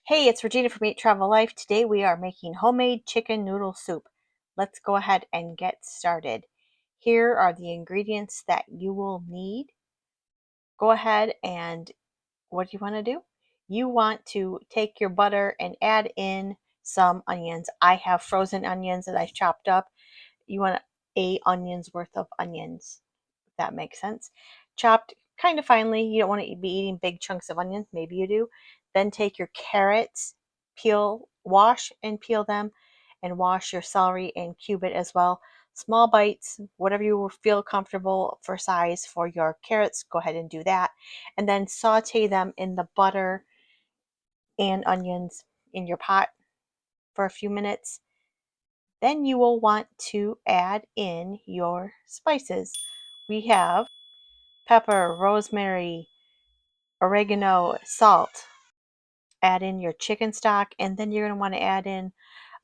Hey, it's Regina from Eat Travel Life. Today we are making homemade chicken noodle soup. Let's go ahead and get started. Here are the ingredients that you will need. Go ahead and what do you want to do? You want to take your butter and add in some onions. I have frozen onions that I've chopped up. You want 8 onions worth of onions, if that makes sense. Chopped kind of finely. You don't want to be eating big chunks of onions. Maybe you do. Then take your carrots, wash and peel them, and wash your celery and cube it as well. Small bites, whatever you feel comfortable for size for your carrots, go ahead and do that. And then saute them in the butter and onions in your pot for a few minutes. Then you will want to add in your spices. We have pepper, rosemary, oregano, salt. Add in your chicken stock, and then you're going to want to add in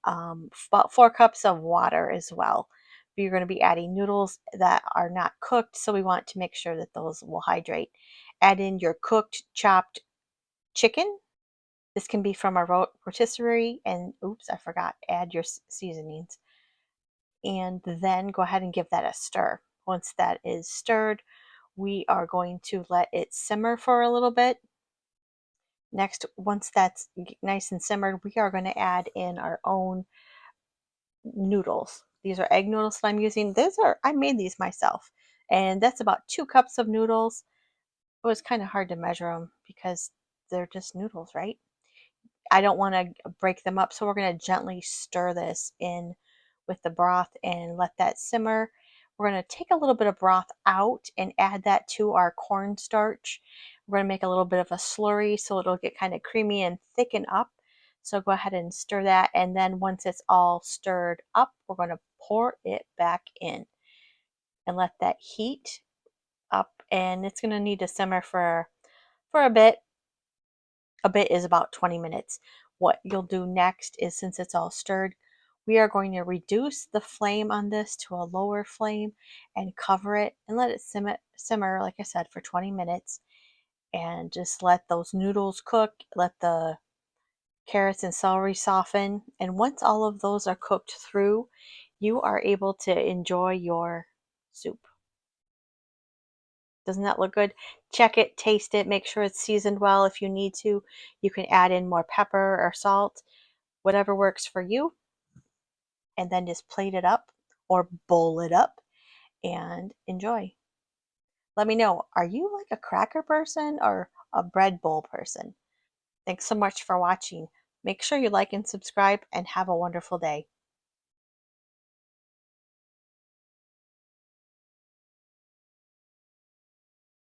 about 4 cups of water as well. You're going to be adding noodles that are not cooked, so we want to make sure that those will hydrate. Add in your cooked, chopped chicken. This can be from a rotisserie, and oops, I forgot, add your seasonings. And then go ahead and give that a stir. Once that is stirred, we are going to let it simmer for a little bit. Next, once that's nice and simmered, we are going to add in our own noodles. These are egg noodles that I'm using. I made these myself, and that's about 2 cups of noodles. It was kind of hard to measure them because they're just noodles, right? I don't want to break them up, so we're going to gently stir this in with the broth and let that simmer. We're going to take a little bit of broth out and add that to our cornstarch. We're going to make a little bit of a slurry so it'll get kind of creamy and thicken up. So go ahead and stir that, and then once it's all stirred up, we're going to pour it back in and let that heat up, and it's going to need to simmer for a bit. A bit is about 20 minutes. What you'll do next is, since it's all stirred, we are going to reduce the flame on this to a lower flame and cover it and let it simmer, like I said, for 20 minutes. And just let those noodles cook, let the carrots and celery soften. And once all of those are cooked through, you are able to enjoy your soup. Doesn't that look good? Check it, taste it, make sure it's seasoned well. If you need to, you can add in more pepper or salt, whatever works for you. And then just plate it up or bowl it up and enjoy. Let me know, are you like a cracker person or a bread bowl person? Thanks so much for watching. Make sure you like and subscribe, and have a wonderful day.